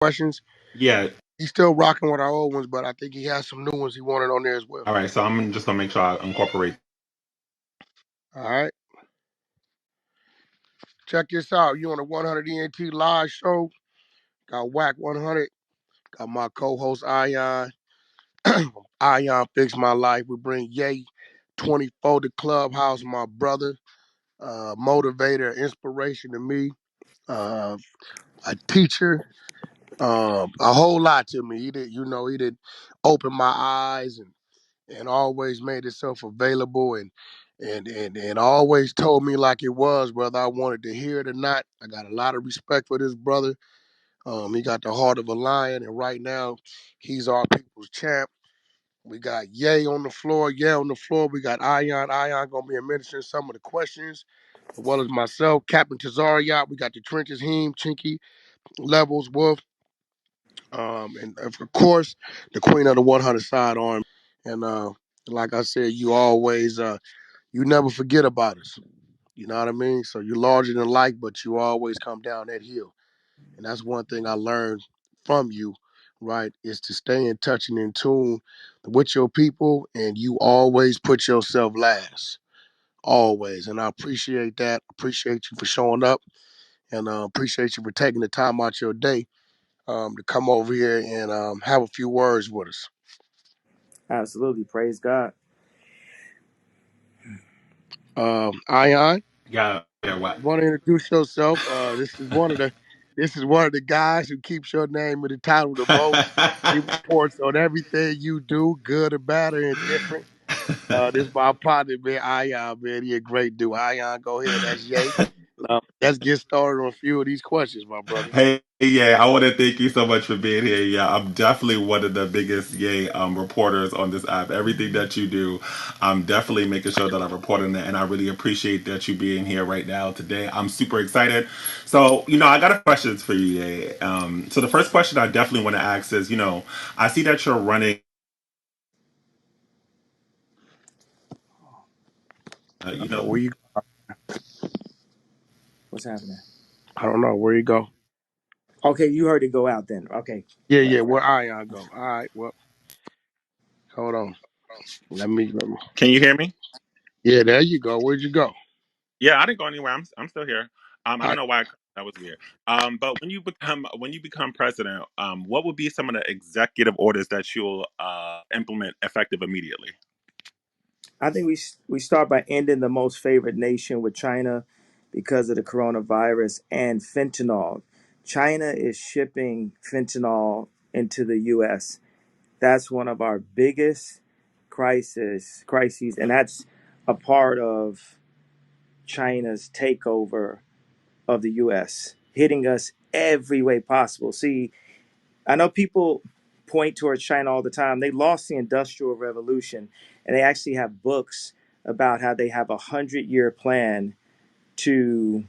questions. Yeah. He's still rocking with our old ones, but I think he has some new ones he wanted on there as well. All right. So I'm just gonna make sure I incorporate. All right, check this out. You on the 100 ENT live show? Got Wack 100. Got my co-host Ion. Ion fix my life. We bring Ye 24 to Clubhouse. My brother, motivator, inspiration to me. Uh, a teacher. A whole lot to me. He did open my eyes and always made himself available and always told me like it was, whether I wanted to hear it or not. I got a lot of respect for this brother. He got the heart of a lion, and right now he's our people's champ. We got Ye on the floor, Ye on the floor. We got Ion. Ion gonna be administering some of the questions, as well as myself, Captain Tazariot. We got the trenches, Heem, Chinky, Levels, Wolf. And of course, the queen of the 100 sidearm. And like I said, you never forget about us. You know what I mean? So you're larger than life, but you always come down that hill. And that's one thing I learned from you, right? Is to stay in touch and in tune with your people, and you always put yourself last. Always. And I appreciate that. Appreciate you for showing up, and appreciate you for taking the time out your day to come over here and have a few words with us. Absolutely. Praise God. Ion, Yeah. Yeah. What? you want to introduce yourself? This is one of the guys who keeps your name in the title the most. He reports on everything you do, good or bad or indifferent. This is my partner, man. Ion, man. He a great dude. Ion, go ahead. That's Yay. Let's get started on a few of these questions, my brother. Hey, yeah, I want to thank you so much for being here. Yeah, I'm definitely one of the biggest Yay reporters on this app. Everything that you do, I'm definitely making sure that I'm reporting it, and I really appreciate that you being here right now today. I'm super excited. So, I got a questions for you, Yay. So the first question I definitely want to ask is, I see that you're running, I don't know where you. What's happening? I don't know where you go. Okay, you heard it go out then. Okay. Yeah, Right, yeah. right. Where Ion go? All right. Well, hold on. Let me. Can you hear me? Yeah, there you go. Where'd you go? Yeah, I didn't go anywhere. I'm still here. I I, don't know why that was weird. But when you become president, what would be some of the executive orders that you'll implement effective immediately? I think we start by ending the most favored nation with China because of the coronavirus and fentanyl. China is shipping fentanyl into the U.S. That's one of our biggest crises, and that's a part of China's takeover of the U.S., hitting us every way possible. See, I know people point towards China all the time. They lost the Industrial Revolution, and they actually have books about how they have 100-year plan to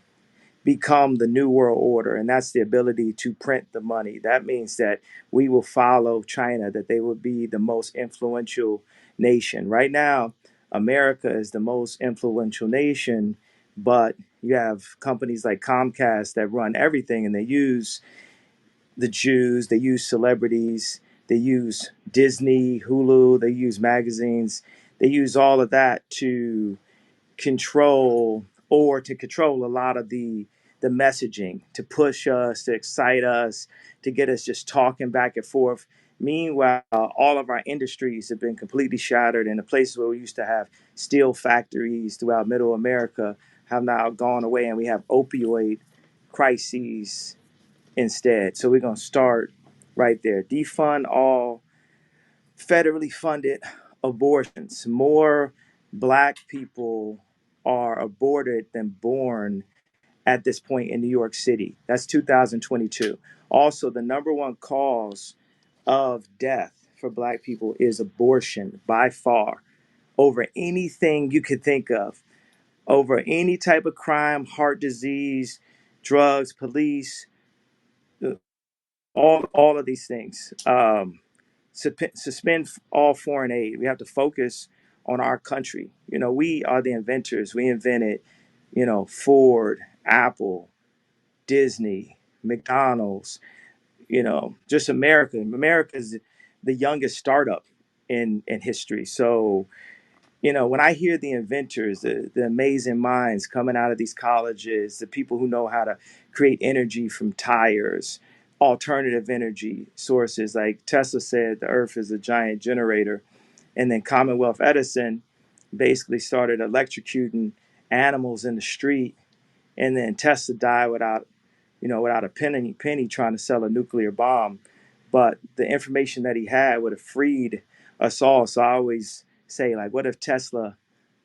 become the new world order, and that's the ability to print the money. That means that we will follow China, that they will be the most influential nation. Right now, America is the most influential nation, but you have companies like Comcast that run everything, and they use the Jews, they use celebrities, they use Disney, Hulu, they use magazines, they use all of that to control a lot of the messaging, to push us, to excite us, to get us just talking back and forth. Meanwhile, all of our industries have been completely shattered, and the places where we used to have steel factories throughout middle America have now gone away, and we have opioid crises instead. So we're going to start right there. Defund all federally funded abortions. More black people are aborted than born at this point in New York City. That's 2022. Also, the number one cause of death for black people is abortion by far, over anything you could think of, over any type of crime, heart disease, drugs, police, all of these things. Suspend all foreign aid. We have to focus on our country. We are the inventors. We invented, Ford, Apple, Disney, McDonald's. just America. America is the youngest startup in history. So, when I hear the inventors, the amazing minds coming out of these colleges, the people who know how to create energy from tires, alternative energy sources, like Tesla said, the earth is a giant generator. And then Commonwealth Edison basically started electrocuting animals in the street. And then Tesla died without a penny trying to sell a nuclear bomb. But the information that he had would have freed us all. So I always say, like, what if Tesla,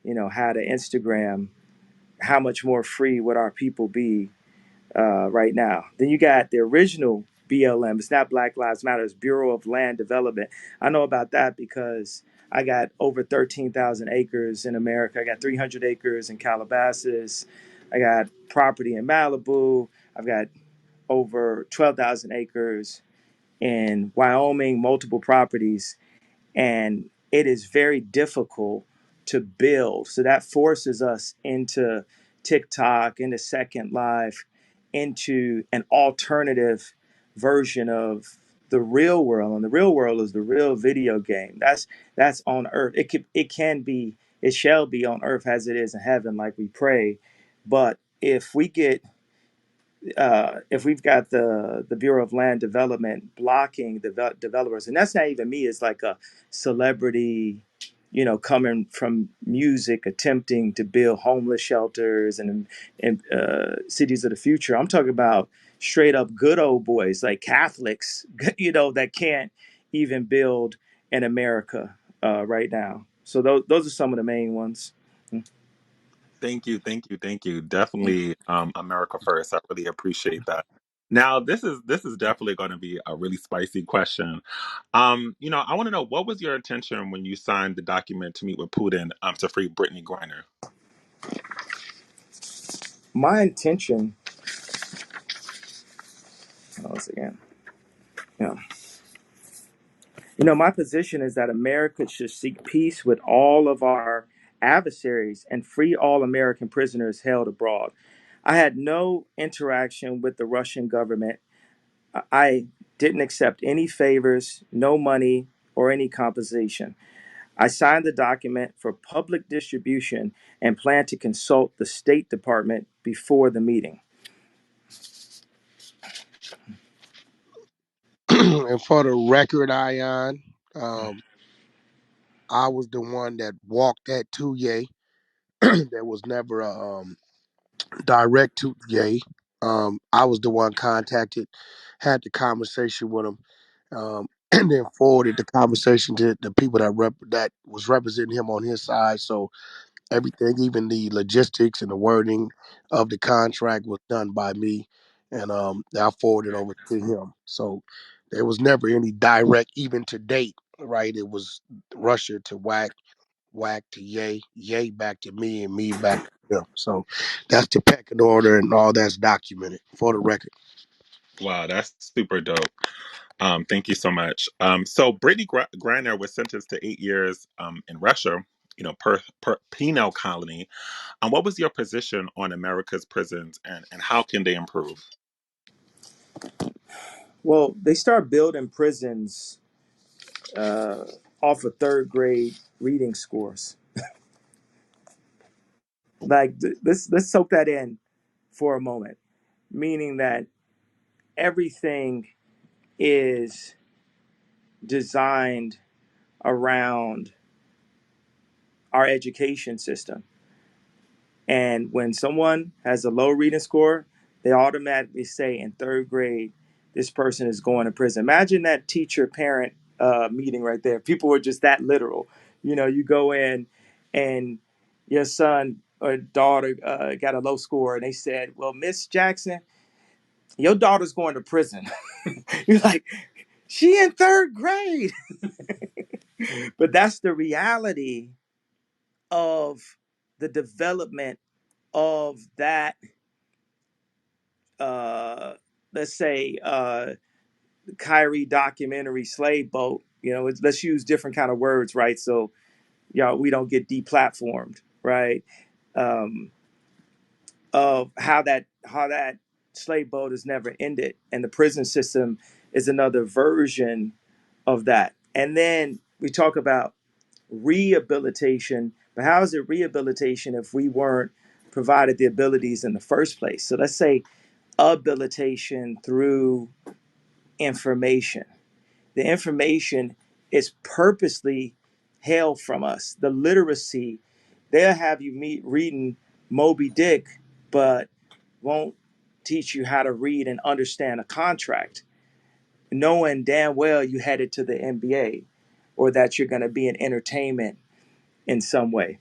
had an Instagram? How much more free would our people be right now? Then you got the original BLM. It's not Black Lives Matter. It's Bureau of Land Development. I know about that because I got over 13,000 acres in America. I got 300 acres in Calabasas. I got property in Malibu. I've got over 12,000 acres in Wyoming, multiple properties, and it is very difficult to build. So that forces us into TikTok, into Second Life, into an alternative version of the real world. And the real world is the real video game. That's on earth. It shall be on earth as it is in heaven, like we pray. But if we've got the Bureau of Land Development blocking developers, and that's not even me, it's like a celebrity, coming from music, attempting to build homeless shelters and cities of the future. I'm talking about straight up good old boys like Catholics, that can't even build in America right now. So those are some of the main ones. Thank you, thank you, thank you. Definitely, America first. I really appreciate that. Now, this is definitely going to be a really spicy question. I want to know, what was your intention when you signed the document to meet with Putin to free Brittany Griner? My intention, once again, yeah. My position is that America should seek peace with all of our adversaries and free all American prisoners held abroad. I had no interaction with the Russian government. I didn't accept any favors, no money, or any compensation. I signed the document for public distribution and plan to consult the State Department before the meeting. And for the record, Ion, I was the one that walked that to Ye. There was never a direct to Ye. I was the one contacted, had the conversation with him, and then forwarded the conversation to the people that was representing him on his side. So everything, even the logistics and the wording of the contract, was done by me, and I forwarded over to him. So there was never any direct, even to date, right? It was Russia to Wack, Wack to Ye, Ye back to me, and me back to him. So that's the pecking order, and all that's documented for the record. Wow, that's super dope. Thank you so much. So Brittany Griner was sentenced to 8 years in Russia, per penal colony. What was your position on America's prisons, and how can they improve? Well, they start building prisons uh, off of third grade reading scores. Like, let's soak that in for a moment, meaning that everything is designed around our education system. And when someone has a low reading score, they automatically say in third grade, this person is going to prison. Imagine that teacher parent meeting right there. People were just that literal. You go in and your son or daughter got a low score, and they said, well, Miss Jackson, your daughter's going to prison. You're like, she in third grade. But that's the reality of the development of that, uh, let's say, Kyrie documentary Slave Boat. Let's use different kind of words, right? So, we don't get deplatformed, right? Um, of how that slave boat is never ended, and the prison system is another version of that. And then we talk about rehabilitation, but how is it rehabilitation if we weren't provided the abilities in the first place? So let's say habilitation through information. The information is purposely held from us. The literacy, they'll have you meet reading Moby Dick, but won't teach you how to read and understand a contract, knowing damn well you headed to the NBA or that you're going to be in entertainment in some way.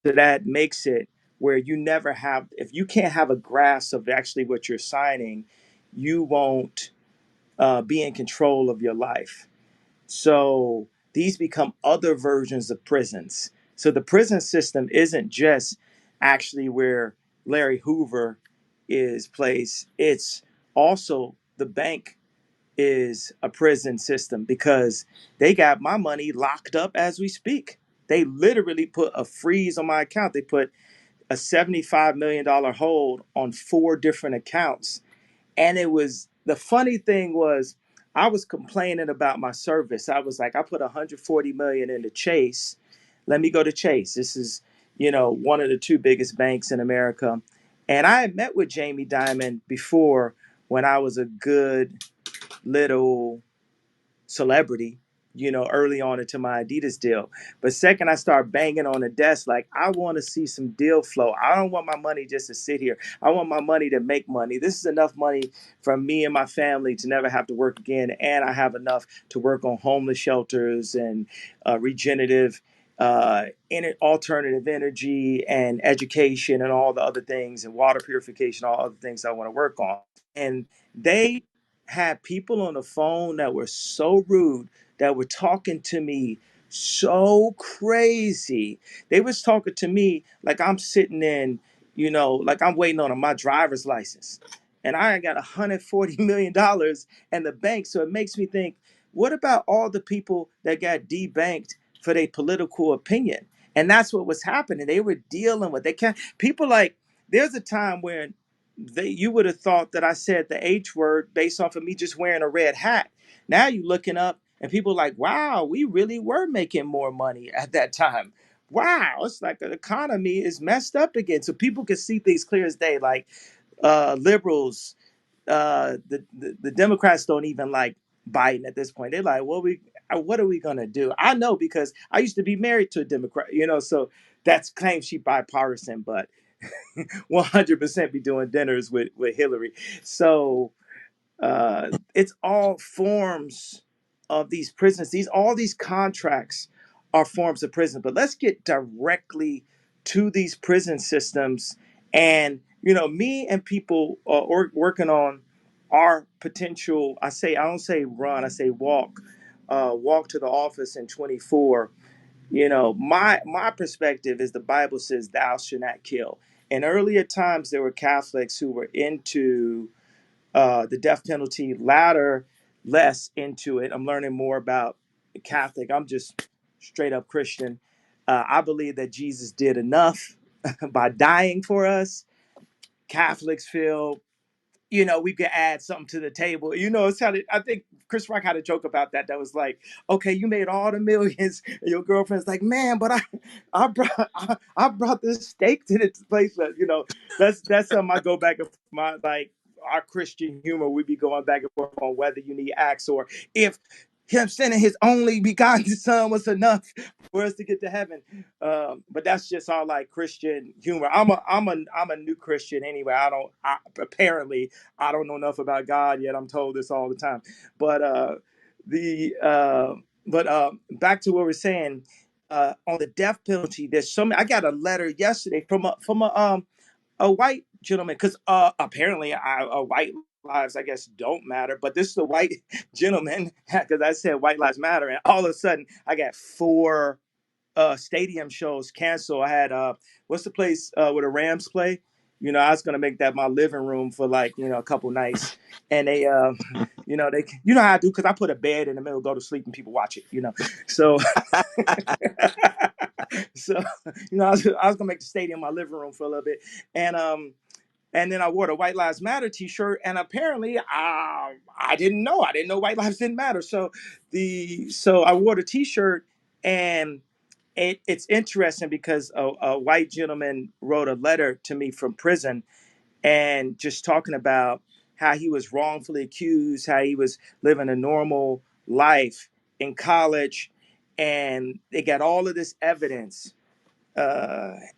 So that makes it where you never have, if you can't have a grasp of actually what you're signing, you won't be in control of your life. So these become other versions of prisons. So the prison system isn't just actually where Larry Hoover is placed, it's also the bank is a prison system because they got my money locked up as we speak. They literally put a freeze on my account. They put a $75 million hold on 4 different accounts. And it was, the funny thing was, I was complaining about my service. I was like, I put 140 million into Chase. Let me go to Chase. This is, one of the two biggest banks in America. And I had met with Jamie Dimon before when I was a good little celebrity, early on into my Adidas deal. But second, I start banging on the desk like, I want to see some deal flow. I don't want my money just to sit here. I want my money to make money. This is enough money from me and my family to never have to work again. And I have enough to work on homeless shelters and regenerative alternative energy and education and all the other things and water purification, all other things I want to work on. And they had people on the phone that were so rude, that were talking to me so crazy. They was talking to me like I'm sitting in, like I'm waiting on my driver's license. And I got $140 million in the bank. So it makes me think, what about all the people that got debanked for their political opinion? And that's what was happening. They were dealing with, they can't, people like, there's a time when you would have thought that I said the H word based off of me just wearing a red hat. Now you looking up and people like, wow, we really were making more money at that time. Wow, it's like the economy is messed up again. So people can see things clear as day. Like liberals, the Democrats don't even like Biden at this point. They're like, well, what are we gonna do? I know because I used to be married to a Democrat, so that's claims she bipartisan, but 100% be doing dinners with Hillary. So it's all forms of these prisons. All these contracts are forms of prison. But let's get directly to these prison systems. And me and people working on our potential. I don't say run. I say walk. Walk to the office in 24. My perspective is the Bible says, "Thou shalt not kill." In earlier times, there were Catholics who were into the death penalty, latter less into it. I'm learning more about Catholic. I'm just straight up Christian. I believe that Jesus did enough by dying for us. Catholics feel, we could add something to the table. It's how I think Chris Rock had a joke about that. That was like, okay, you made all the millions, and your girlfriend's like, man, but I brought this steak to this place. But that's something I go back and forth. My like our Christian humor. We be going back and forth on whether you need acts or if him sending his only begotten son was enough for us to get to heaven. But that's just all like Christian humor. I'm a new Christian anyway. Apparently I don't know enough about God yet. I'm told this all the time. But the but back to what we're saying on the death penalty. There's so many. I got a letter yesterday from a white gentleman because apparently white lives I guess don't matter, but this is a white gentleman because I said white lives matter, and all of a sudden I got 4 stadium shows canceled. I had what's the place where the Rams play? I was gonna make that my living room for like a couple nights, and they they how I do because I put a bed in the middle, go to sleep, and people watch it. So so I was gonna make the stadium my living room for a little bit, and And then I wore the White Lives Matter T-shirt, and apparently, I didn't know. I didn't know white lives didn't matter. So I wore the T-shirt, and it's interesting because a white gentleman wrote a letter to me from prison, and just talking about how he was wrongfully accused, how he was living a normal life in college, and they got all of this evidence,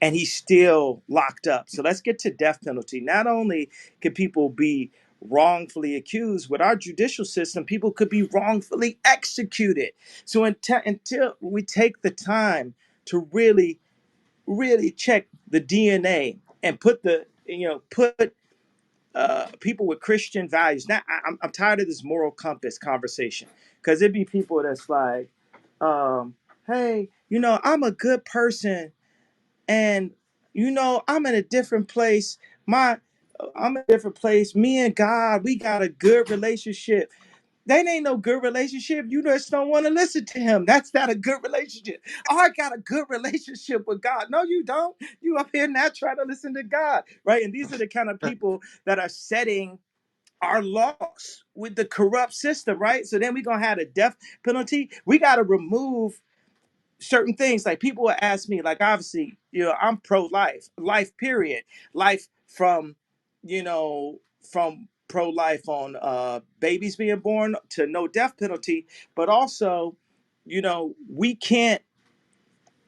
and he's still locked up. So let's get to death penalty. Not only can people be wrongfully accused, with our judicial system, people could be wrongfully executed. So until we take the time to really check the DNA and put people with Christian values. Now, I'm tired of this moral compass conversation, because it'd be people that's like, hey, I'm a good person, and I'm in a different place. I'm in a different place. Me and God, we got a good relationship. That ain't no good relationship. You just don't want to listen to him. That's not a good relationship. Oh, I got a good relationship with God. No, you don't. You up here not trying to listen to God, right? And these are the kind of people that are setting our laws with the corrupt system, right? So then we're gonna have a death penalty. We got to remove certain things. Like, people will ask me, like, obviously, I'm pro-life, life period, life from, from pro-life on babies being born to no death penalty, but also, we can't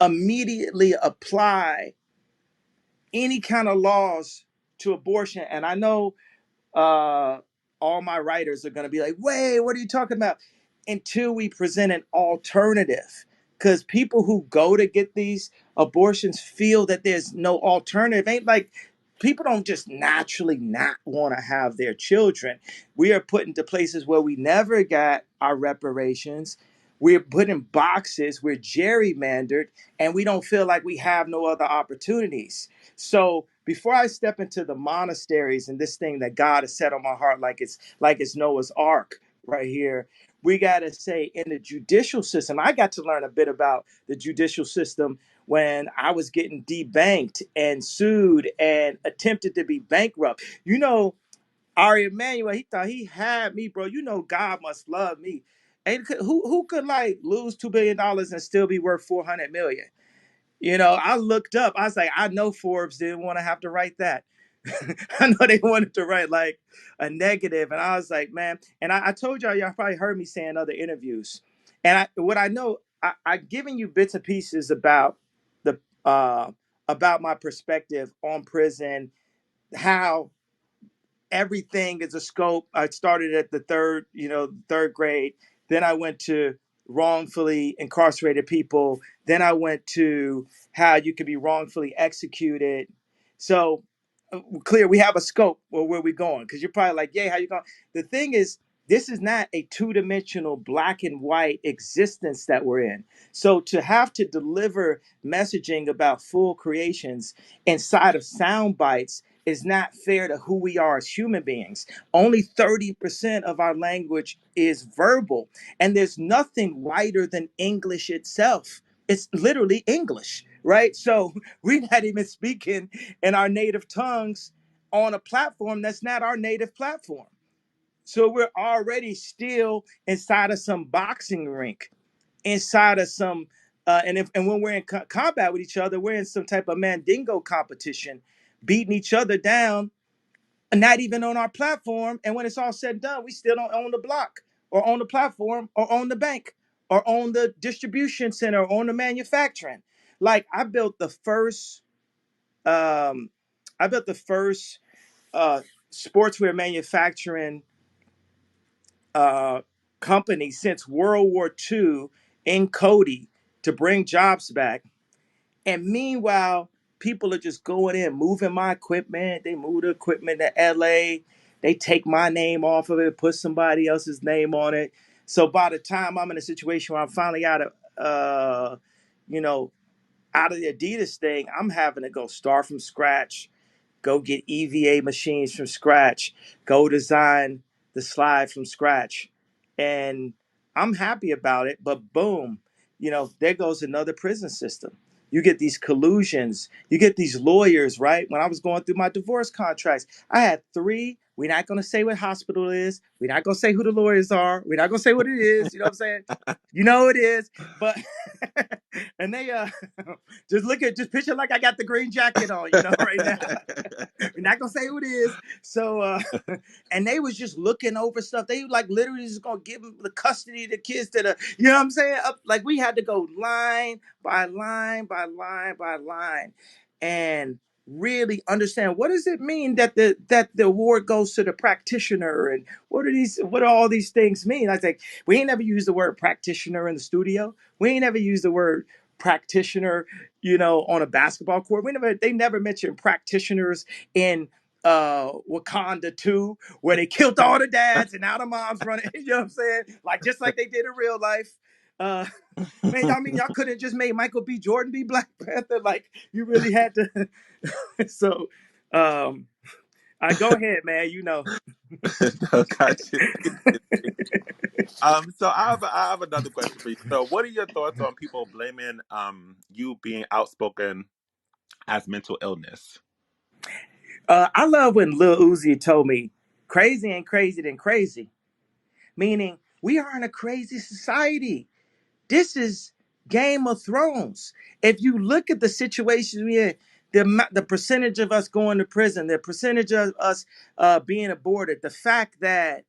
immediately apply any kind of laws to abortion. And I know uh, all my writers are going to be like, wait, what are you talking about? Until we present an alternative. Because people who go to get these abortions feel that there's no alternative. Ain't like, people don't just naturally not want to have their children. We are put into places where we never got our reparations. We're put in boxes, we're gerrymandered, and we don't feel like we have no other opportunities. So before I step into the monasteries and this thing that God has set on my heart, like it's Noah's Ark right here, we got to say, in the judicial system, I got to learn a bit about the judicial system when I was getting debanked and sued and attempted to be bankrupt. Ari Emanuel, he thought he had me, bro. God must love me. And who could like lose $2 billion and still be worth 400 million? I looked up. I was like, I know Forbes didn't want to have to write that. I know they wanted to write like a negative, and I was like, man. And I told y'all probably heard me say in other interviews. And what I know, I've given you bits and pieces the about my perspective on prison, how everything is a scope. I started at the third grade. Then I went to wrongfully incarcerated people. Then I went to how you could be wrongfully executed. So clear, we have a scope or where we're going. Because you're probably like, yeah, how you going? The thing is, this is not a two-dimensional black and white existence that we're in. So to have to deliver messaging about full creations inside of sound bites is not fair to who we are as human beings. Only 30% of our language is verbal, and there's nothing whiter than English itself. It's literally English, right? So we're not even speaking in our native tongues on a platform that's not our native platform. So we're already still inside of some boxing rink, inside of some, and when we're in combat with each other, we're in some type of mandingo competition, beating each other down, not even on our platform. And when it's all said and done, we still don't own the block or own the platform or own the bank or own the distribution center or own the manufacturing. Like, um, I built the first sportswear manufacturing uh, company since World War II in Cody to bring jobs back. And meanwhile, people are just going in, moving my equipment. They move the equipment to LA. They take my name off of it, put somebody else's name on it. So by the time I'm in a situation where I'm finally you know, out of the Adidas thing, I'm having to go start from scratch, go get EVA machines from scratch, go design the slide from scratch. And I'm happy about it, but boom, there goes another prison system. You get these collusions, you get these lawyers, right? When I was going through my divorce contracts, I had three. We're not going to say what hospital it is. We're not going to say who the lawyers are. We're not going to say what it is. You know what I'm saying? You know it is. But, and they, just picture like I got the green jacket on, right now. We're not gonna say who it is. So, and they was just looking over stuff. They like literally just gonna give them the custody of the kids to the, you know what I'm saying? Like we had to go line by line by line by line, and really understand what does it mean that the award goes to the practitioner, and what do all these things mean? I think we ain't never used the word practitioner in the studio. We ain't never used the word practitioner, on a basketball court. They never mentioned practitioners in Wakanda 2, where they killed all the dads and now the moms running, you know what I'm saying? Like just like they did in real life. Uh Man, I mean, y'all could have just made Michael B. Jordan be Black Panther. Like you really had to. So I go ahead, man, No, gotcha. So I have another question for you. So, what are your thoughts on people blaming you being outspoken as mental illness? I love when Lil Uzi told me crazy ain't crazy than crazy. Meaning we are in a crazy society. This is Game of Thrones. If you look at the situation we're in, the percentage of us going to prison, the percentage of us being aborted, the fact that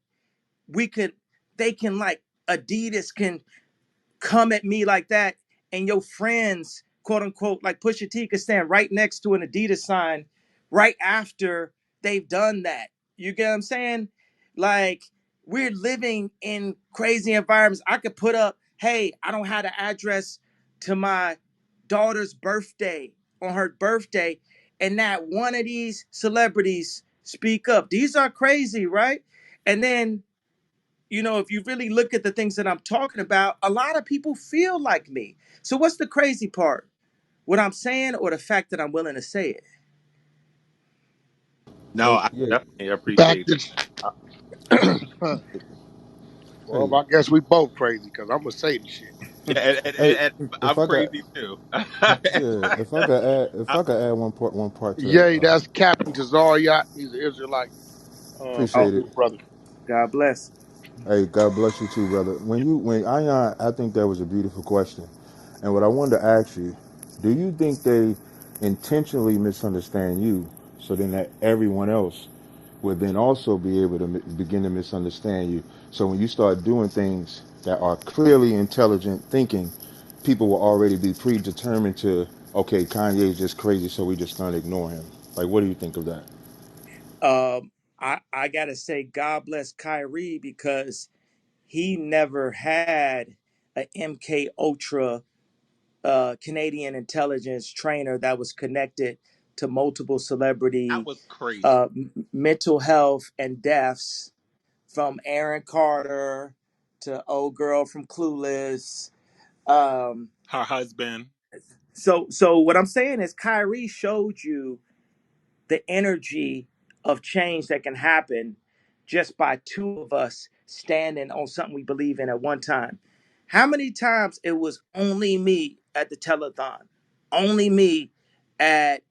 we could, they can like Adidas can come at me like that, and your friends, quote unquote, like Pusha T, could stand right next to an Adidas sign right after they've done that. You get what I'm saying? Like, we're living in crazy environments. I could put up, hey, I don't have the address to my daughter's birthday on her birthday, and not one of these celebrities speak up. These are crazy, right? And then if you really look at the things that I'm talking about, a lot of people feel like me. So what's the crazy part? What I'm saying or the fact that I'm willing to say it? No, Hey, I yeah. definitely Fact appreciate that. is, Uh, well, Hey, I guess we both crazy because I'm gonna say the shit. yeah, hey. and If I'm I got, crazy too. yeah, if I- I could add one part to that, Yay, that's Captain Tazariot. He's an Israelite. Oh, appreciate it. Good brother. God bless. Hey, God bless you too, brother. When Ion, I think that was a beautiful question, and what I wanted to ask you, do you think they intentionally misunderstand you, so then that everyone else would then also be able to begin to misunderstand you? So when you start doing things that are clearly intelligent thinking, people will already be predetermined to, okay, Kanye's just crazy, so we just gonna ignore him. Like, what do you think of that? I gotta say, God bless Kyrie because he never had a MK Ultra Canadian intelligence trainer that was connected to multiple that celebrity was crazy. mental health and deaths, from Aaron Carter to old girl from Clueless. Um, Her husband. so what I'm saying is Kyrie showed you the energy of change that can happen just by two of us standing on something we believe in at one time. How many times it was only me at the telethon, only me at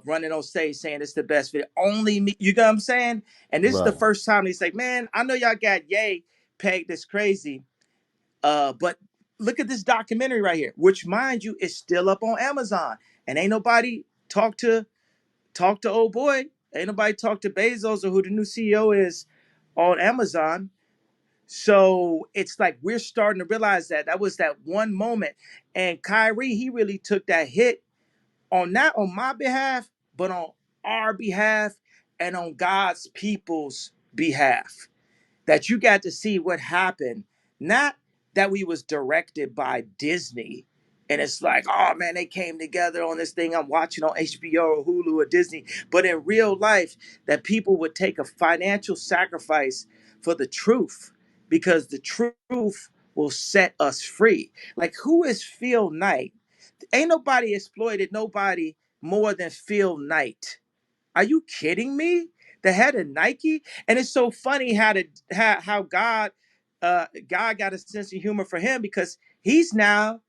running on stage saying it's the best video, only me. You know what I'm saying? And this is the Right. first time they say, "Man, I know y'all got Ye pegged this crazy, but look at this documentary right here," which, mind you, is still up on Amazon, and ain't nobody talk to old boy. Ain't nobody talk to Bezos or who the new CEO is on Amazon. So it's like we're starting to realize that was that one moment. And Kyrie, he really took that hit on not on my behalf, but on our behalf and on God's people's behalf, that you got to see what happened. Not that we was directed by Disney. And it's like, oh man, they came together on this thing I'm watching on HBO or Hulu or Disney. But in real life, that people would take a financial sacrifice for the truth, because the truth will set us free. Like, who is Phil Knight? Ain't nobody exploited nobody more than Phil Knight. Are you kidding me? The head of Nike? And it's so funny how God got a sense of humor for him, because he's now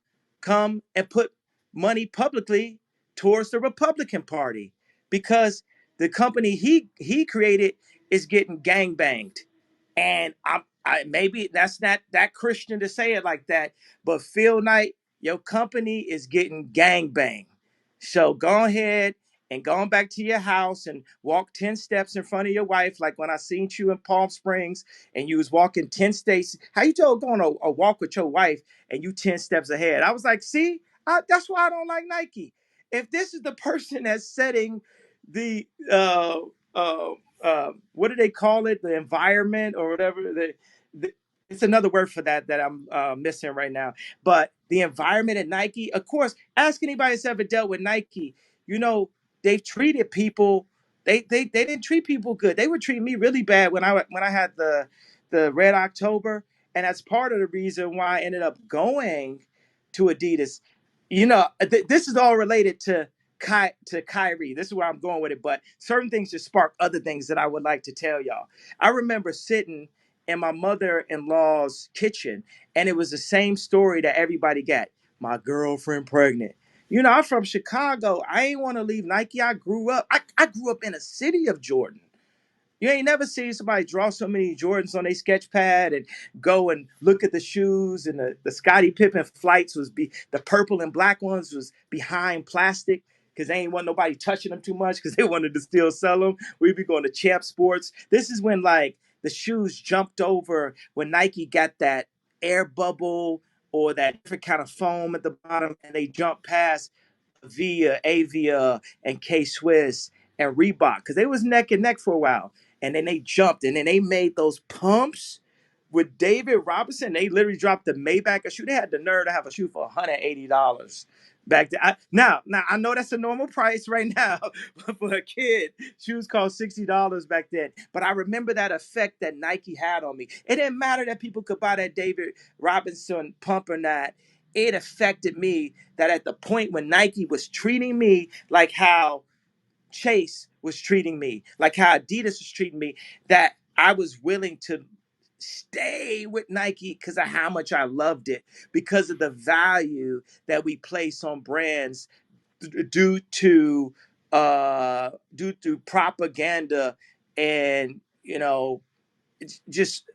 come and put money publicly towards the Republican Party because the company he created is getting gang banged. And I maybe that's not that Christian to say it like that, but Phil Knight, your company is getting gang banged. So go ahead and go on back to your house and walk 10 steps in front of your wife, like when I seen you in Palm Springs and you was walking 10 states. How you told going a walk with your wife and you 10 steps ahead? I was like, see, that's why I don't like Nike. If this is the person that's setting the what do they call it? The environment or whatever. The it's another word for that I'm missing right now. But the environment at Nike, of course, ask anybody that's ever dealt with Nike. You know, they've treated people. They didn't treat people good. They would treat me really bad when I had the Red October, and that's part of the reason why I ended up going to Adidas. You know, this is all related to Kyrie. This is where I'm going with it. But certain things just spark other things that I would like to tell y'all. I remember sitting in my mother-in-law's kitchen, and it was the same story that everybody got. My girlfriend pregnant. You know, I'm from Chicago. I ain't want to leave Nike. I grew up in a city of Jordan. You ain't never seen somebody draw so many Jordans on their sketch pad and go and look at the shoes, and the Scottie Pippen flights the purple and black ones was behind plastic because they ain't want nobody touching them too much because they wanted to still sell them. We'd be going to Champ Sports. This is when like the shoes jumped over when Nike got that air bubble or that different kind of foam at the bottom, and they jumped past Via, Avia, and K Swiss and Reebok because they was neck and neck for a while, and then they jumped, and then they made those pumps with David Robinson. They literally dropped the Maybach a shoe. They had the nerve to have a shoe for $180 back then. Now I know that's a normal price right now, but for a kid, shoes cost $60 back then. But I remember that effect that Nike had on me. It didn't matter that people could buy that David Robinson pump or not. It affected me that at the point when Nike was treating me like how Chase was treating me, like how Adidas was treating me, that I was willing to stay with Nike because of how much I loved it, because of the value that we place on brands due to propaganda and it's just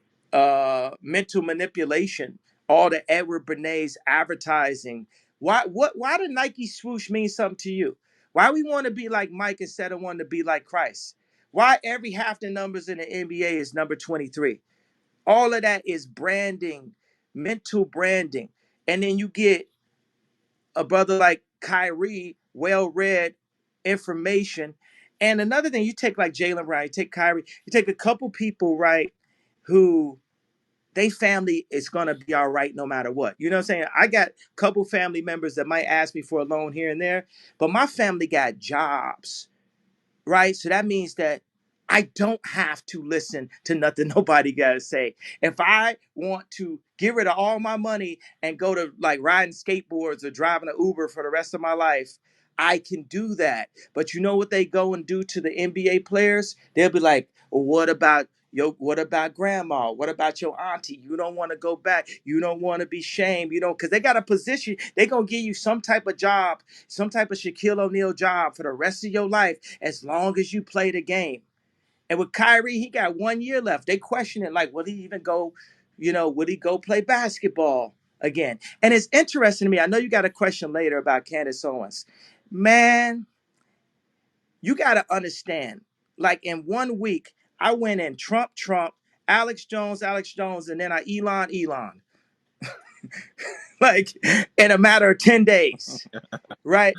mental manipulation. All the Edward Bernays advertising. Why did Nike swoosh mean something to you? Why we want to be like Mike instead of wanting to be like Christ? Why every half the numbers in the NBA is number 23? All of that is branding, mental branding. And then you get a brother like Kyrie, well read information. And another thing, you take like Jalen Brown, you take Kyrie, you take a couple people, right, who they family is gonna be all right no matter what. You know what I'm saying? I got a couple family members that might ask me for a loan here and there, but my family got jobs, right? So that means that I don't have to listen to nothing nobody got to say. If I want to get rid of all my money and go to like riding skateboards or driving an Uber for the rest of my life, I can do that. But you know what they go and do to the NBA players? They'll be like, well, what about grandma? What about your auntie? You don't want to go back. You don't want to be shamed. You know, because they got a position. They gonna give you some type of job, some type of Shaquille O'Neal job for the rest of your life, as long as you play the game. And with Kyrie, he got 1 year left. They question it, like, will he even go, would he go play basketball again? And it's interesting to me. I know you got a question later about Candace Owens. Man, you got to understand, like in 1 week, I went in Trump, Alex Jones, and then Elon, like in a matter of 10 days, right?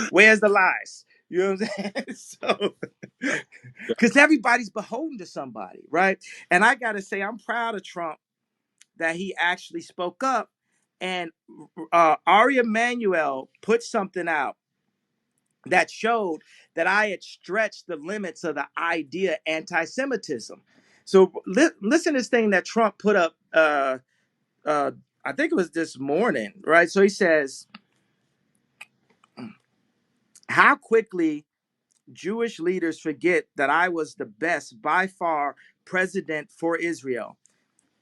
Where's the lies? You know what I'm saying? So, because everybody's beholden to somebody, right? And I got to say, I'm proud of Trump that he actually spoke up. And Ari Emanuel put something out that showed that I had stretched the limits of the idea anti-Semitism. So listen to this thing that Trump put up. I think it was this morning, right? So he says, "How quickly Jewish leaders forget that I was the best by far president for Israel.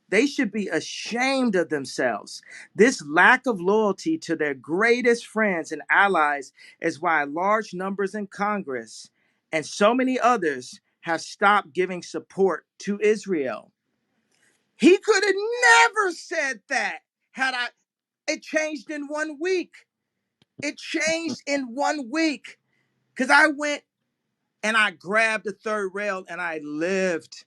They should be ashamed of themselves. This lack of loyalty to their greatest friends and allies is why large numbers in Congress and so many others have stopped giving support to Israel. He could have never said that had I. It changed in 1 week. It changed in 1 week because I went and I grabbed the third rail and I lived.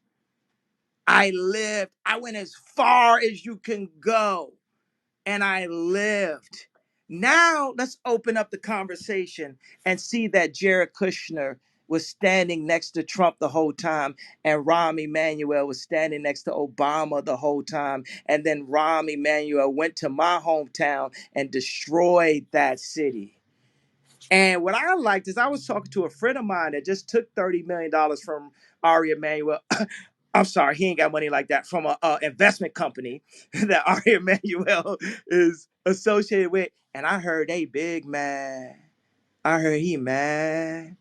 I lived. I went as far as you can go and I lived. Now let's open up the conversation and see that Jared Kushner was standing next to Trump the whole time, and Rahm Emanuel was standing next to Obama the whole time. And then Rahm Emanuel went to my hometown and destroyed that city. And what I liked is I was talking to a friend of mine that just took $30 million from Ari Emanuel. I'm sorry, he ain't got money like that from a investment company that Ari Emanuel is associated with. And I heard they big mad. I heard he mad.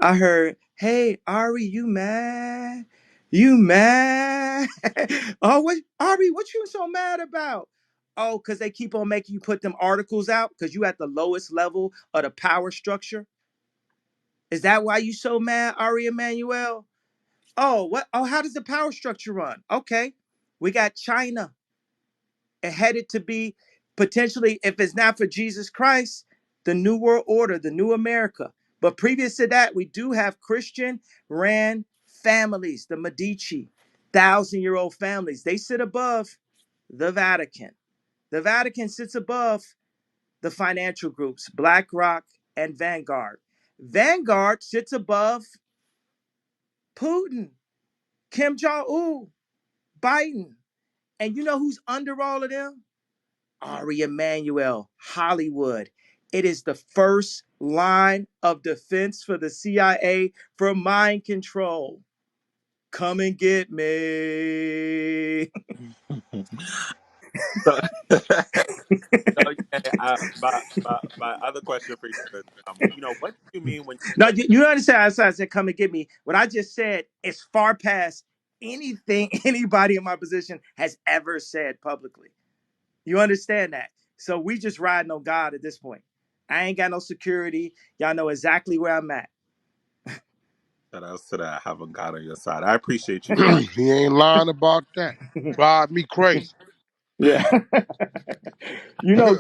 I heard, hey, Ari, you mad? You mad? Oh, what, Ari, what you so mad about? Oh, because they keep on making you put them articles out because you at the lowest level of the power structure. Is that why you so mad, Ari Emanuel? Oh, what? Oh, how does the power structure run? Okay, we got China headed to be potentially, if it's not for Jesus Christ, the New World Order, the New America. But previous to that, we do have Christian ran families, the Medici, 1,000-year-old families. They sit above the Vatican. The Vatican sits above the financial groups, BlackRock and Vanguard. Vanguard sits above Putin, Kim Jong Un, Biden. And you know who's under all of them? Ari Emanuel, Hollywood. It is the first line of defense for the CIA for mind control. Come and get me. So, so yeah, my other question for you is, what do you mean when you No, say you understand? I said, come and get me. What I just said is far past anything anybody in my position has ever said publicly. You understand that? So we just riding on God at this point. I ain't got no security. Y'all know exactly where I'm at. that else to that having God on your side? I appreciate you for that. He ain't lying about that. Drive me crazy. Yeah.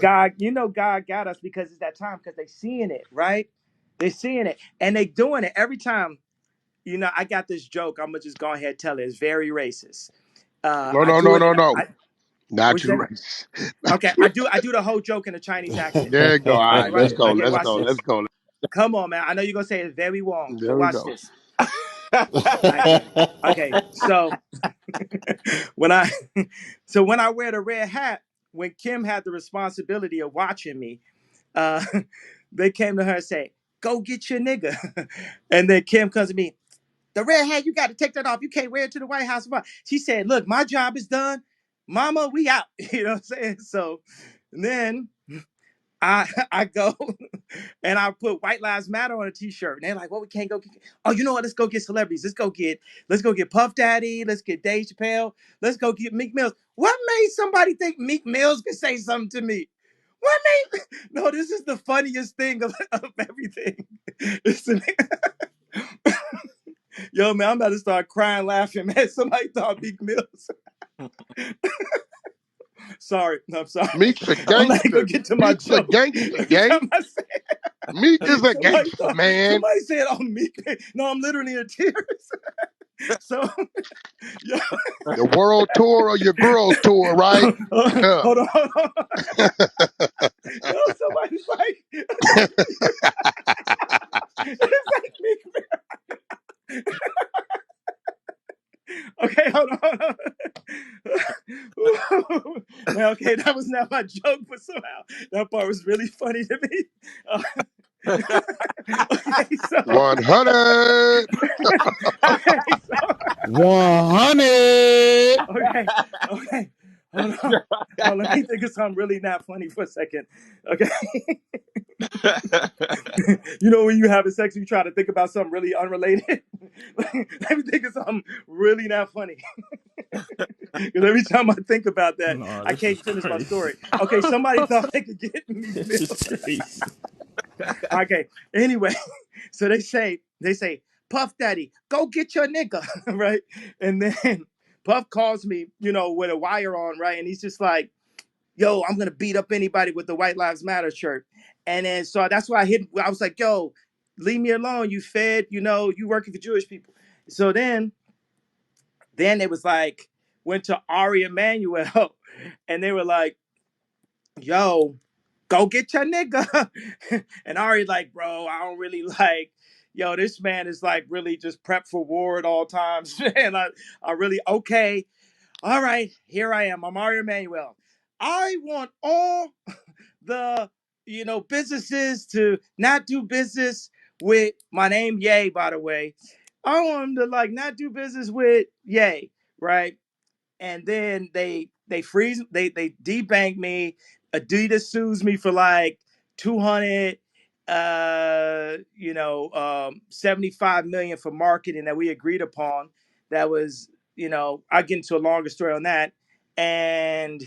God got us because it's that time because they seeing it, right? They seeing it and they doing it every time. I got this joke. I'm gonna just go ahead and tell it. It's very racist. No, I no, do no, it. no, no. I Not What's you, that? race. Okay, I do the whole joke in a Chinese accent. There you go. All All right, right, let's go. okay, Let's watch go. Let's this. go. Come on, man. I know you're gonna say it's very wrong, but There we watch go. this. Okay, so when I when I wear the red hat, when Kim had the responsibility of watching me, uh, they came to her and say, "Go get your nigga," and then Kim comes to me, "The red hat, you got to take that off. You can't wear it to the White House." She said, "Look, my job is done. Mama, we out." You know what I'm saying? So then I go and I put White Lives Matter on a t-shirt. And they're like, well, we can't go. Oh, you know what? Let's go get celebrities. Let's go get Puff Daddy. Let's get Dave Chappelle. Let's go get Meek Mills. What made somebody think Meek Mills could say something to me? What made no, this is the funniest thing of everything. Listen, yo, man, I'm about to start crying, laughing, man. Somebody thought Meek Mills. Sorry, no, I'm sorry. Meek's a I'm not gonna gangster. get to my Meek's a joke. gangster, Every gang. time I say Meek is a somebody gangster, thought man. somebody said, "Oh, Meek." No, I'm literally in tears. So, yo, The world tour or your girls tour, right? hold on, hold on. Yo, somebody's like, it's like Meek. Okay, hold on, hold on. Man, okay, that was not my joke, but somehow that part was really funny to me. Okay, so 100. okay, so 100. okay, okay. Hold on. Hold on. Let me think of something really not funny for a second. Okay. You know, when you having sex, you try to think about something really unrelated. Let me think of something really not funny. Because every time I think about that, No, I this is can't finish my crazy. story. Okay, somebody thought they could get me This is still. crazy. Okay, anyway, so they say, Puff Daddy, go get your nigga, right? And then Puff calls me, with a wire on, right? And he's just like, yo, I'm gonna beat up anybody with the White Lives Matter shirt. And then so that's why I was like, yo, leave me alone. You fed, you working for Jewish people. So then it was like, went to Ari Emanuel, and they were like, yo, go get your nigga. And Ari like, bro, I don't really like, yo, this man is like really just prep for war at all times. And I really, okay, all right, here I am. I'm Ari Emanuel. I want all the businesses to not do business with my name Ye, by the way. I want them to like not do business with Ye, right? And then they freeze, they debank me. Adidas sues me for like 200 75 million for marketing that we agreed upon. That was, I get into a longer story on that. And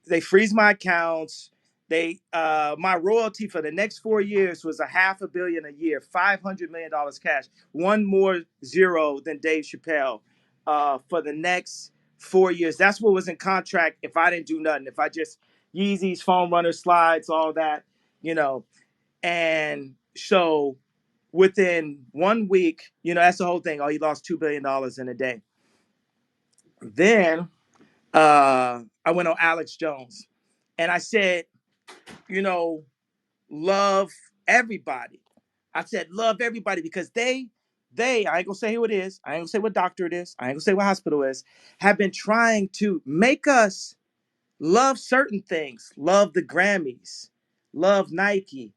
they freeze my accounts. They my royalty for the next 4 years was a $500 million a year, $500 million cash, one more zero than Dave Chappelle for the next 4 years. That's what was in contract if I didn't do nothing. If I just Yeezys, foam runner slides, all that, you know. And so within 1 week, that's the whole thing. Oh, he lost $2 billion in a day. Then I went on Alex Jones and I said, you know, love everybody. I said, love everybody because I ain't gonna say who it is. I ain't gonna say what doctor it is. I ain't gonna say what hospital it is, have been trying to make us love certain things, love the Grammys, love Nike,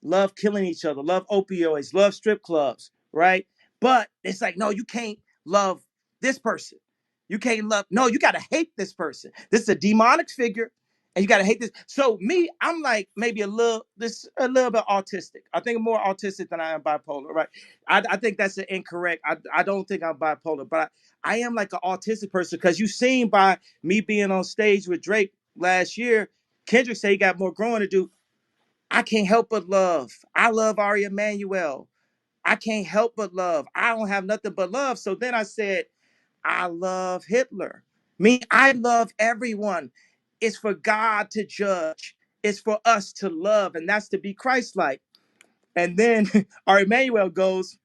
love killing each other, love opioids, love strip clubs, right? But it's like, no, you can't love this person. You can't love, no, you got to hate this person. This is a demonic figure and you got to hate this. So me, I'm like maybe a little bit autistic. I think I'm more autistic than I am bipolar, right? I think that's incorrect. I don't think I'm bipolar, but I am like an autistic person because you seen by me being on stage with Drake last year, Kendrick said he got more growing to do. I can't help but love. I love Ari Emanuel. I can't help but love. I don't have nothing but love. So then I said, I love Hitler. Me, I love everyone. It's for God to judge. It's for us to love, and that's to be Christ-like. And then Ari Emanuel goes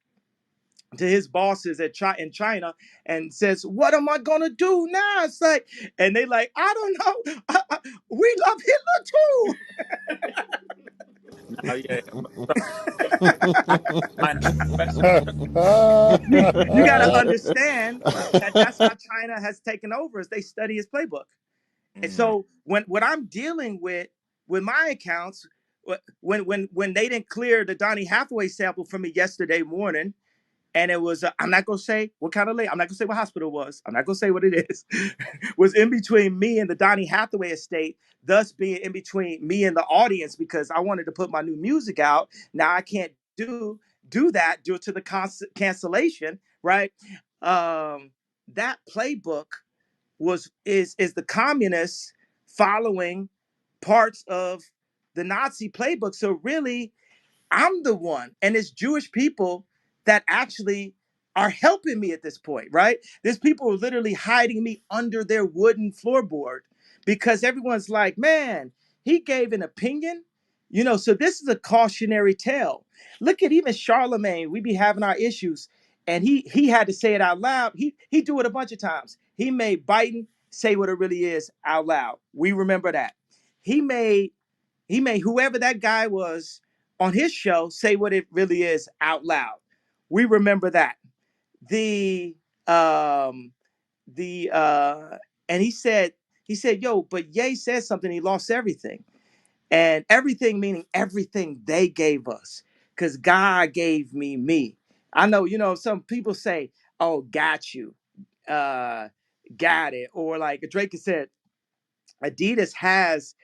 to his bosses in China and says, "What am I gonna do now?" It's like, and they like, I don't know. We love Hitler too. Now, yeah, so I, I You got to understand that that's how China has taken over is they study his playbook. And mm, so when what I'm dealing with my accounts, when they didn't clear the Donny Hathaway sample for me yesterday morning, and it was I'm not gonna say what kind of late. I'm not gonna say what hospital it was. I'm not gonna say what it is. Was in between me and the Donny Hathaway estate, thus being in between me and the audience because I wanted to put my new music out. Now I can't do that due to the cancellation, right? That playbook is the communists following parts of the Nazi playbook. So really, I'm the one, and it's Jewish people that actually are helping me at this point, right? There's people who are literally hiding me under their wooden floorboard because everyone's like, man, he gave an opinion. So this is a cautionary tale. Look at even Charlemagne, we be having our issues, and he had to say it out loud. He do it a bunch of times. He made Biden say what it really is out loud. We remember that. He made whoever that guy was on his show say what it really is out loud. We remember that. The the and he said, yo, but Ye said something, he lost everything. And everything meaning everything they gave us. Because God gave me. I know, some people say, oh, got you. Uh got it. Or like Drake has said, Adidas has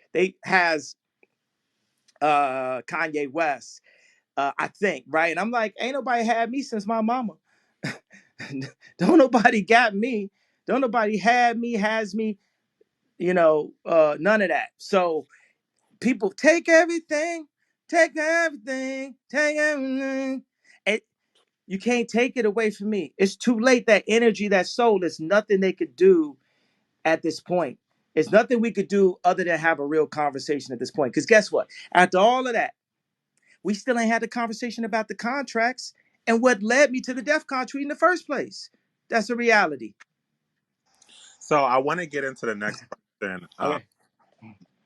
Kanye West, I think, right? And I'm like, ain't nobody had me since my mama. Don't nobody got me. Don't nobody had me, has me, none of that. So people take everything, take everything. And you can't take it away from me. It's too late. That energy, that soul, there's nothing they could do at this point. There's nothing we could do other than have a real conversation at this point. Because guess what? After all of that, we still ain't had the conversation about the contracts and what led me to the death country in the first place. That's a reality. So I want to get into the next question. Okay,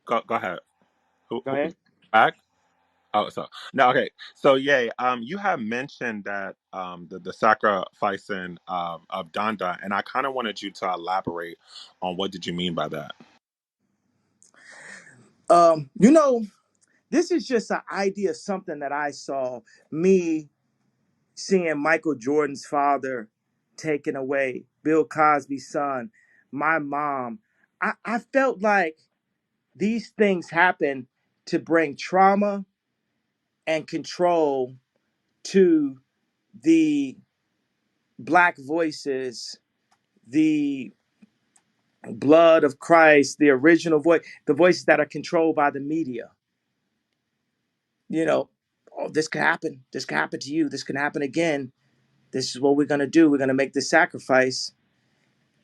Go ahead. go Who ahead. back? Oh, so no, okay. So yeah, you have mentioned that the sacrificing of Donda, and I kind of wanted you to elaborate on what did you mean by that. Um, you know, this is just an idea of something that I saw me seeing Michael Jordan's father taken away, Bill Cosby's son, my mom. I felt like these things happen to bring trauma and control to the black voices, the blood of Christ, the original voice, the voices that are controlled by the media. You know, oh, this could happen. This could happen to you. This can happen again. This is what we're going to do. We're going to make this sacrifice.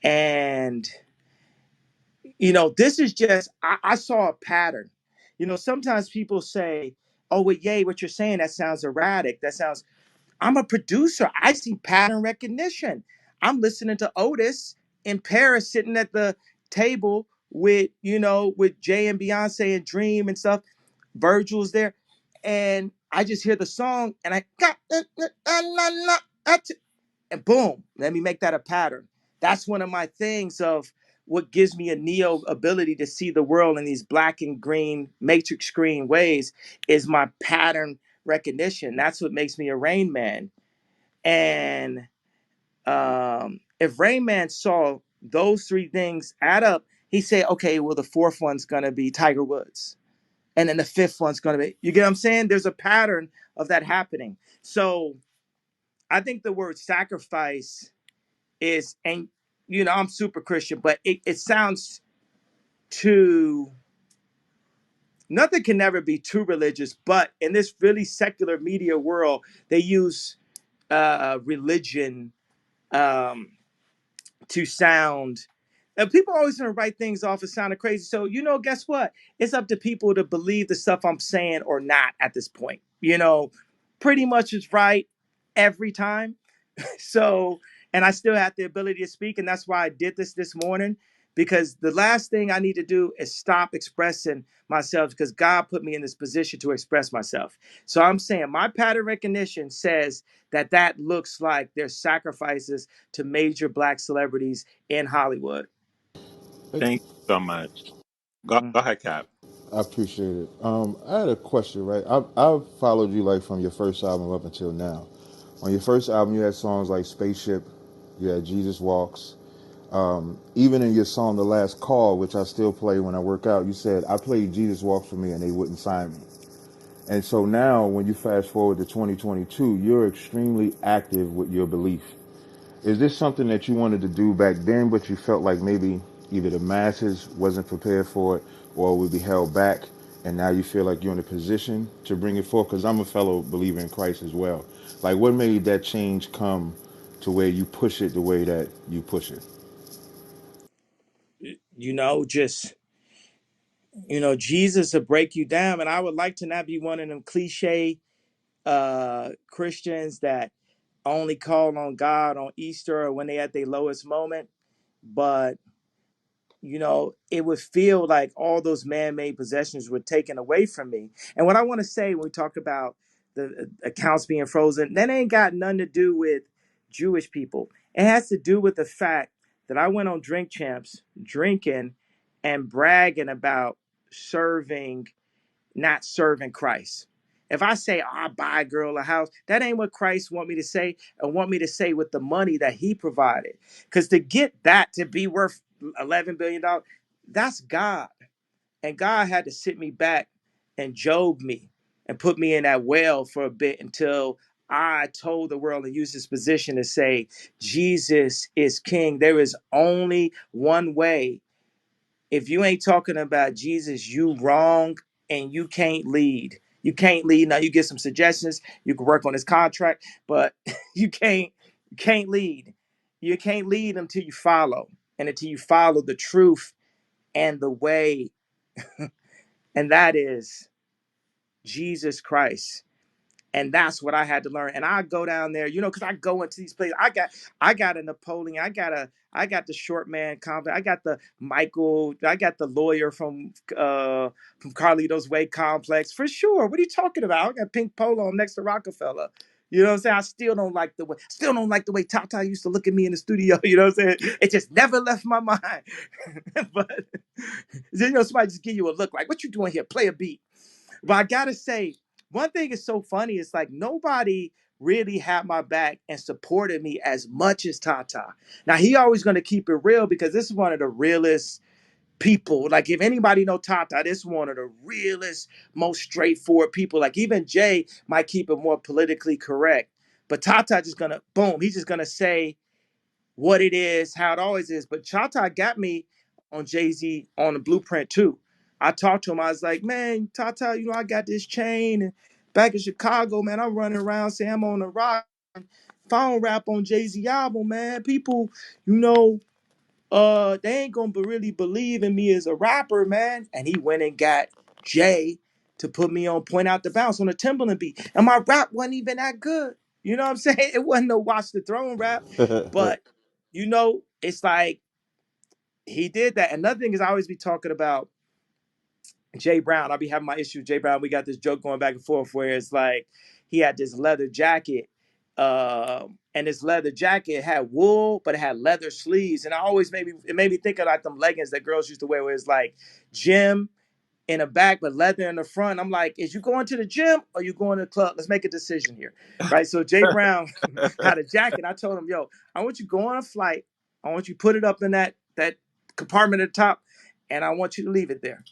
And, this is just, I saw a pattern. Sometimes people say, oh, well, yay, what you're saying, that sounds erratic. That sounds I'm a producer. I see pattern recognition. I'm listening to Otis in Paris sitting at the table with Jay and Beyonce and Dream and stuff. Virgil's there. And I just hear the song and I got and boom, let me make that a pattern. That's one of my things of what gives me a neo ability to see the world in these black and green matrix screen ways is my pattern recognition. That's what makes me a Rain Man. And if Rain Man saw those three things add up, he say, okay, well, the fourth one's gonna be Tiger Woods. And then the fifth one's gonna be, you get what I'm saying? There's a pattern of that happening. So I think the word sacrifice is, and I'm super Christian, but it sounds too, nothing can never be too religious, but in this really secular media world, they use religion um, to sound, and people always gonna write things off as sounding crazy. So, guess what? It's up to people to believe the stuff I'm saying or not at this point. Pretty much it's right every time. So, and I still have the ability to speak, and that's why I did this morning, because the last thing I need to do is stop expressing myself, because God put me in this position to express myself. So I'm saying my pattern recognition says that looks like there's sacrifices to major black celebrities in Hollywood. Thank you so much. Go ahead, Cap. I appreciate it. I had a question, right? I've followed you like from your first album up until now. On your first album, you had songs like Spaceship, you had Jesus Walks. Even in your song The Last Call, which I still play when I work out, you said, I played Jesus Walks for me and they wouldn't sign me. And so now when you fast forward to 2022, you're extremely active with your belief. Is this something that you wanted to do back then, but you felt like maybe either the masses wasn't prepared for it or would be held back, and now you feel like you're in a position to bring it forth? Because I'm a fellow believer in Christ as well. Like, what made that change come to where you push it the way that you push it? Just Jesus will break you down, and I would like to not be one of them cliche Christians that only call on God on Easter or when they at their lowest moment. But it would feel like all those man-made possessions were taken away from me. And what I want to say when we talk about the accounts being frozen, that ain't got nothing to do with Jewish people. It has to do with the fact that I went on Drink Champs drinking and bragging about serving, not serving Christ. If I say, oh, I buy a girl a house, that ain't what Christ want me to say, and want me to say with the money that he provided. Because to get that to be worth $11 billion, that's God. And God had to sit me back and Job me and put me in that well for a bit until I told the world and used this position to say, Jesus is king. There is only one way. If you ain't talking about Jesus, you wrong and you can't lead. You can't lead. Now you get some suggestions. You can work on this contract, but you can't lead. You can't lead until you follow. And until you follow the truth and the way, and that is Jesus Christ. And that's what I had to learn. And I go down there, because I go into these places. I got a Napoleon. I got the short man complex. I got the Michael. I got the lawyer from Carlito's Way complex for sure. What are you talking about? I got pink polo next to Rockefeller. You know what I'm saying? I still don't like the way Tata used to look at me in the studio. You know what I'm saying? It just never left my mind. But somebody just give you a look like, what you doing here? Play a beat. But I gotta say, one thing is so funny. It's like nobody really had my back and supported me as much as Tata. Now he always gonna keep it real because this is one of the realest people. Like if anybody know Tata, this is one of the realest, most straightforward people. Like even Jay might keep it more politically correct, but Tata just gonna boom. He's just gonna say what it is, how it always is. But Tata got me on Jay-Z on the blueprint too. I talked to him. I was like, man, Tata, I got this chain. And back in Chicago, man, I'm running around saying I'm on the rock. If I don't rap on Jay-Z album, man, people, you know, they ain't gonna really believe in me as a rapper, man. And he went and got Jay to put me on Point Out the Bounce on the Timberland beat. And my rap wasn't even that good. You know what I'm saying? It wasn't no Watch the Throne rap. But, it's like he did that. Another thing is I always be talking about Jay Brown. I'll be having my issue with Jay Brown. We got this joke going back and forth where it's like he had this leather jacket. And this leather jacket had wool, but it had leather sleeves. And it made me think of like them leggings that girls used to wear where it's like gym in the back, but leather in the front. I'm like, is you going to the gym or you going to the club? Let's make a decision here. Right. So Jay Brown had a jacket. I told him, yo, I want you to go on a flight. I want you to put it up in that compartment at the top, and I want you to leave it there.